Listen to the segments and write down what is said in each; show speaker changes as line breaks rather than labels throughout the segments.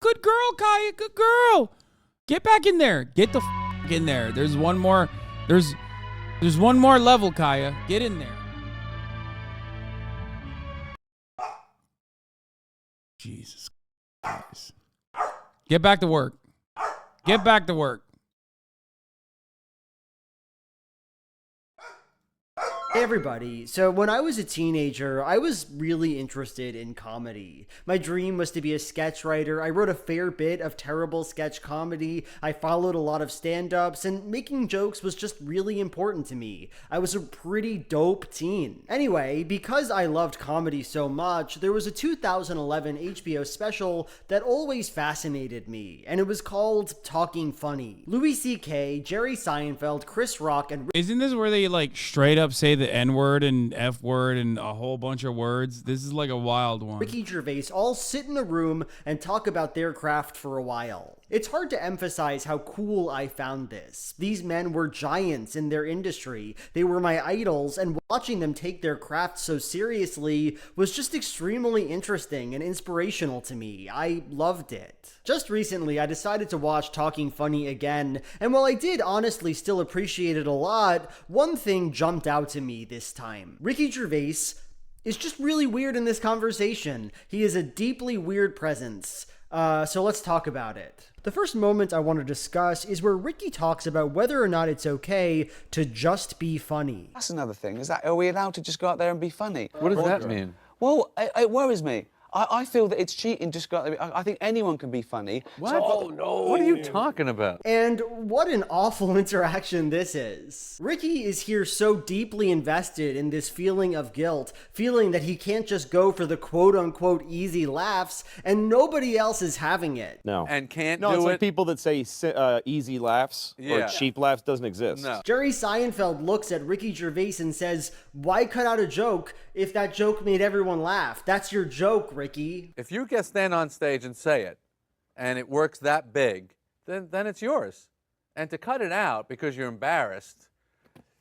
Good girl, Kaya. Good girl. Get back in there. Get the in there. There's one more. There's one more level, Kaya. Get in there. Jesus Christ. Get back to work. Get back to work.
Hey everybody, so when I was a teenager, I was really interested in comedy. My dream was to be a sketch writer. I wrote a fair bit of terrible sketch comedy. I followed a lot of stand-ups, and making jokes was just really important to me. I was a pretty dope teen. Anyway, because I loved comedy so much, there was a 2011 HBO special that always fascinated me, and it was called Talking Funny. Louis C.K., Jerry Seinfeld, Chris Rock, and...
Isn't this where they like straight up say the N-word and F-word and a whole bunch of words? This is like a wild one.
Ricky Gervais all sit in a room and talk about their craft for a while. It's hard to emphasize how cool I found this. These men were giants in their industry. They were my idols, and watching them take their craft so seriously was just extremely interesting and inspirational to me. I loved it. Just recently, I decided to watch Talking Funny again, and while I did honestly still appreciate it a lot, one thing jumped out to me this time. Ricky Gervais is just really weird in this conversation. He is a deeply weird presence. So let's talk about it. The first moment I want to discuss is where Ricky talks about whether or not it's okay to just be funny.
That's another thing. Are we allowed to just go out there and be funny?
What does that mean?
Well, it worries me. I feel that it's cheating just go out there. I think anyone can be funny.
What?
So,
Oh, no. What are you talking about?
And what an awful interaction this is. Ricky is here so deeply invested in this feeling of guilt, feeling that he can't just go for the quote-unquote easy laughs, and nobody else is having it.
No.
And can't
no,
do
it's
it?
like people that say easy laughs or cheap laughs doesn't exist.
No.
Jerry Seinfeld looks at Ricky Gervais and says, "Why cut out a joke if that joke made everyone laugh? That's your joke, Ricky."
If you can stand on stage and say it, and it works that big, then it's yours. And to cut it out because you're embarrassed,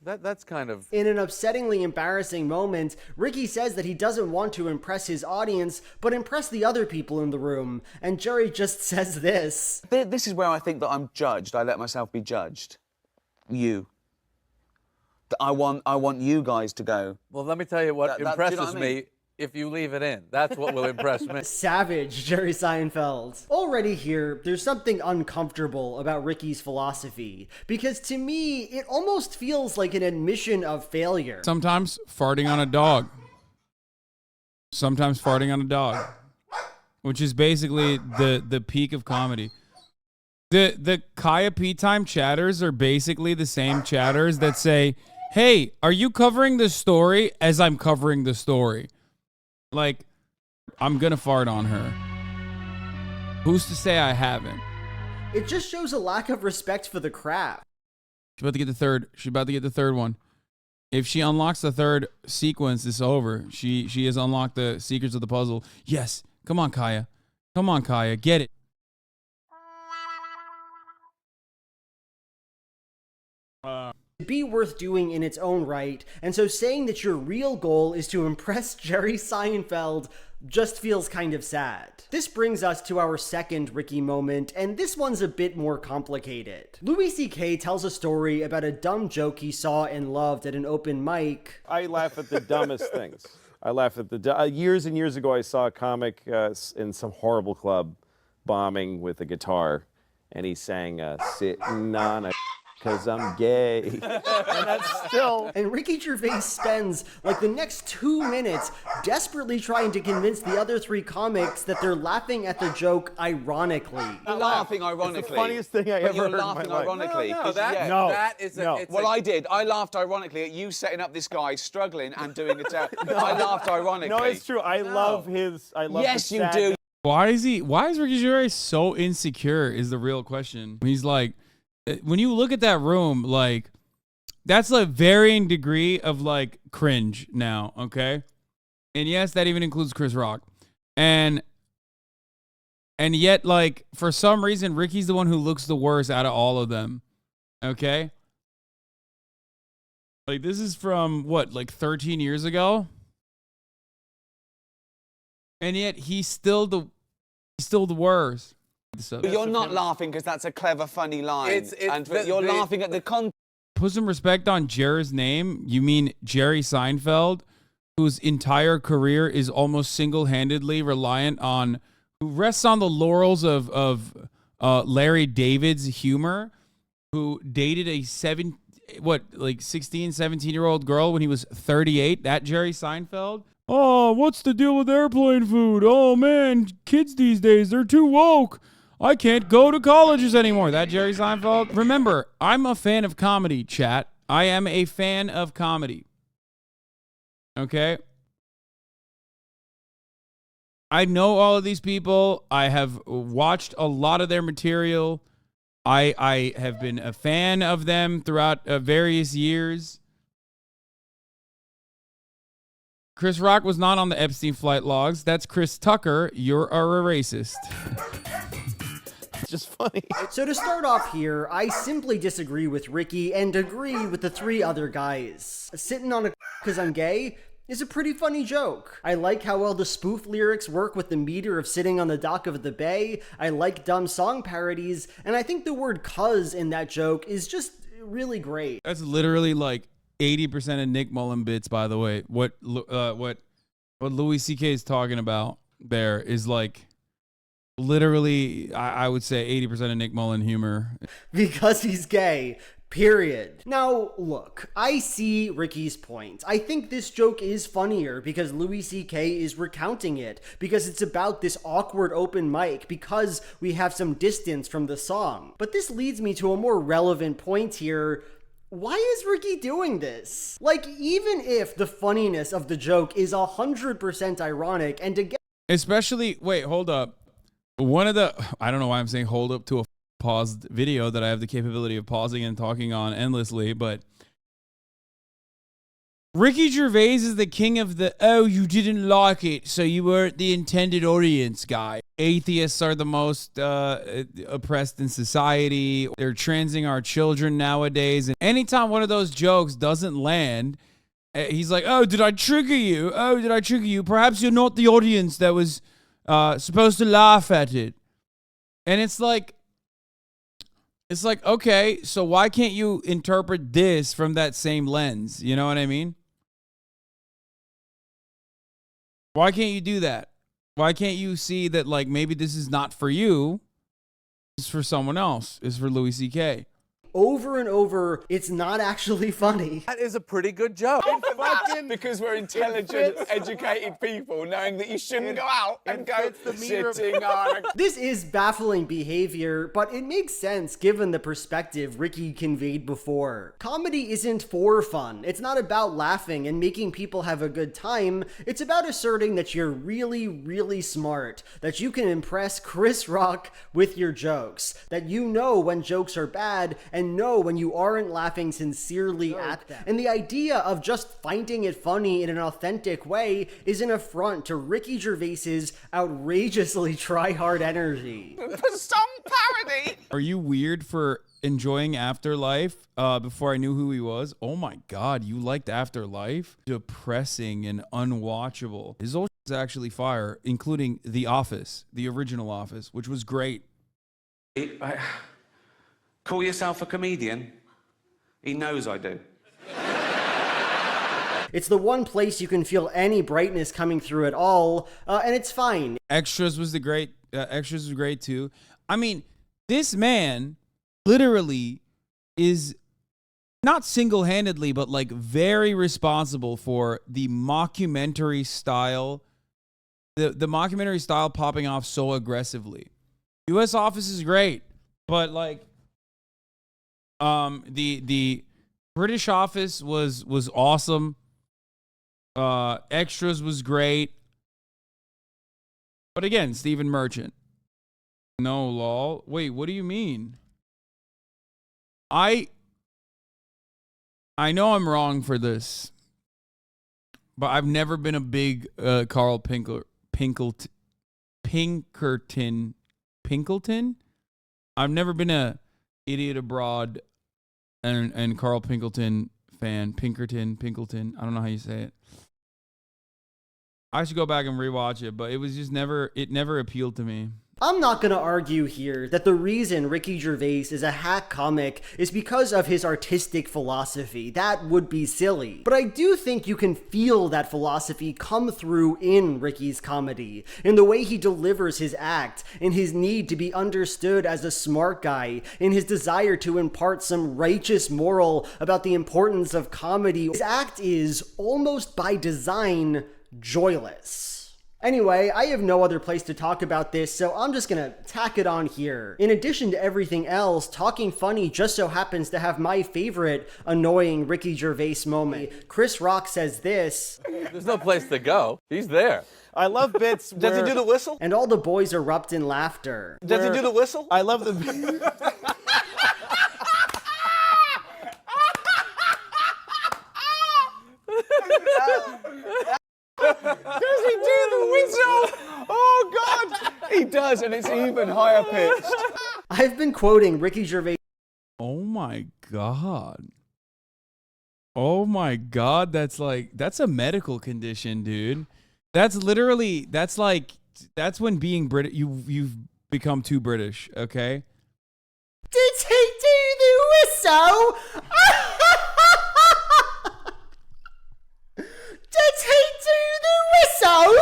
that's kind of...
In an upsettingly embarrassing moment, Ricky says that he doesn't want to impress his audience, but impress the other people in the room. And Jerry just says this.
This is where I think that I'm judged. I let myself be judged. You. I want you guys to go.
Well, let me tell you what impresses
do you know what I mean?
me if you leave it in. That's what will impress me.
Savage, Jerry Seinfeld. Already here, there's something uncomfortable about Ricky's philosophy, because to me, it almost feels like an admission of failure.
Sometimes farting on a dog. Sometimes farting on a dog. Which is basically the peak of comedy. The Kaya P Time chatters are basically the same chatters that say, "Hey, are you covering the story as I'm covering the story?" Like, I'm gonna fart on her. Who's to say I haven't?
It just shows a lack of respect for the craft.
She's about to get the third. She's about to get the third one. If she unlocks the third sequence, it's over. She has unlocked the secrets of the puzzle. Yes. Come on, Kaya. Come on, Kaya. Get it.
Be worth doing in its own right, and so saying that your real goal is to impress Jerry Seinfeld just feels kind of sad. This brings us to our second Ricky moment, and this one's a bit more complicated. Louis C.K. tells a story about a dumb joke he saw and loved at an open mic.
I laugh at the dumbest things. I laugh at the... years and years ago, I saw a comic in some horrible club bombing with a guitar, and he sang, "Sitting on a... because I'm gay." And that's still...
And Ricky Gervais spends like the next 2 minutes desperately trying to convince the other three comics that they're laughing at the joke ironically.
You're laughing ironically.
It's the funniest thing I ever heard in my life.
You're laughing ironically.
No,
'cause,
that,
yeah.
No.
that is a...
No.
It's
Well,
a,
I did. I laughed ironically at you setting up this guy struggling and doing a I laughed ironically.
No, it's true. I love his... I love
Yes,
the
you
sadness.
do.
Why is Ricky Gervais so insecure is the real question. He's like, when you look at that room, like, that's a varying degree of like cringe now, okay? And yes, that even includes Chris Rock. And yet, like, for some reason, Ricky's the one who looks the worst out of all of them. Okay? Like, this is from what, like 13 years ago? And yet he's still the worst.
But you're not laughing because that's a clever, funny line. You're laughing at the content.
Put some respect on Jer's name. You mean Jerry Seinfeld, whose entire career is almost single-handedly reliant on, who rests on the laurels of Larry David's humor, who dated a 16, 17-year-old girl when he was 38. That Jerry Seinfeld. Oh, what's the deal with airplane food? Oh, man, kids these days, they're too woke. I can't go to colleges anymore. That Jerry Seinfeld. Remember, I'm a fan of comedy, chat. I am a fan of comedy. Okay? I know all of these people. I have watched a lot of their material. I have been a fan of them throughout various years. Chris Rock was not on the Epstein flight logs. That's Chris Tucker. You're a racist.
It's just funny.
So to start off here, I simply disagree with Ricky and agree with the three other guys. Sitting on a because I'm gay is a pretty funny joke. I like how well the spoof lyrics work with the meter of sitting on the dock of the bay. I like dumb song parodies, and I think the word cuz in that joke is just really great.
That's literally like 80% of Nick Mullen bits, by the way. What Louis C.K. is talking about there is like literally, I would say 80% of Nick Mullen humor.
Because he's gay. Period. Now, look, I see Ricky's point. I think this joke is funnier because Louis C.K. is recounting it, because it's about this awkward open mic, because we have some distance from the song. But this leads me to a more relevant point here. Why is Ricky doing this? Like, even if the funniness of the joke is 100% ironic, and again...
Especially, wait, hold up. I don't know why I'm saying hold up to a paused video that I have the capability of pausing and talking on endlessly, but Ricky Gervais is the king of the, oh, you didn't like it, so you weren't the intended audience guy. Atheists are the most oppressed in society. They're transing our children nowadays. And anytime one of those jokes doesn't land, he's like, oh, did I trigger you? Oh, did I trigger you? Perhaps you're not the audience that was supposed to laugh at it. And it's like, okay, so why can't you interpret this from that same lens? You know what I mean? Why can't you do that? Why can't you see that, like, maybe this is not for you, it's for someone else, it's for Louis C.K.?
Over and over, it's not actually funny.
That is a pretty good joke.
Because we're intelligent, educated people, knowing that you shouldn't go out and go sitting on a...
This is baffling behavior, but it makes sense given the perspective Ricky conveyed before. Comedy isn't for fun. It's not about laughing and making people have a good time. It's about asserting that you're really, really smart, that you can impress Chris Rock with your jokes, that you know when jokes are bad and know when you aren't laughing sincerely at them. And the idea of just finding it funny in an authentic way is an affront to Ricky Gervais's outrageously try-hard energy.
For song parody!
Are you weird for enjoying Afterlife before I knew who he was? Oh my God, you liked Afterlife? Depressing and unwatchable. His old is actually fire, including The Office, the original Office, which was great.
Call yourself a comedian? He knows I do.
It's the one place you can feel any brightness coming through at all, and it's fine.
Extras was great too. I mean, this man literally is not single-handedly, but like very responsible for the mockumentary style, the mockumentary style popping off so aggressively. U.S. Office is great, but like, the British Office was awesome. Extras was great. But again, Stephen Merchant. No, lol. Wait, what do you mean? I know I'm wrong for this, but I've never been a big Carl Pinkerton. I've never been a Idiot Abroad and Carl Pinkerton fan. Pinkerton. I don't know how you say it. I should go back and rewatch it, but it was just never appealed to me.
I'm not gonna argue here that the reason Ricky Gervais is a hack comic is because of his artistic philosophy. That would be silly. But I do think you can feel that philosophy come through in Ricky's comedy, in the way he delivers his act, in his need to be understood as a smart guy, in his desire to impart some righteous moral about the importance of comedy. His act is, almost by design, joyless. Anyway, I have no other place to talk about this, so I'm just gonna tack it on here. In addition to everything else, Talking Funny just so happens to have my favorite annoying Ricky Gervais moment. Chris Rock says this.
There's no place to go. He's there.
I love bits where...
Does he do the whistle?
And all the boys erupt in laughter.
Does he do the whistle?
I love the...
Does he do the whistle? Oh, God! He does, and it's even higher pitched.
I've been quoting Ricky Gervais.
Oh my God. Oh my God. That's a medical condition, dude. That's literally, that's when being British, you've become too British, okay?
Did he do the whistle? Did he do the whistle?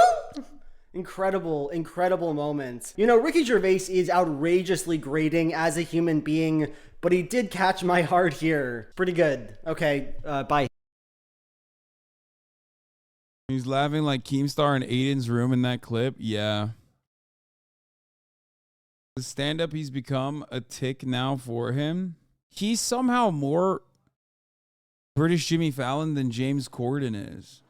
Incredible moments. You know, Ricky Gervais is outrageously grating as a human being, but he did catch my heart here. Pretty good. Okay, bye.
He's laughing like Keemstar in Aiden's room in that clip. Yeah. The stand-up he's become a tick now for him. He's somehow more British Jimmy Fallon than James Corden is.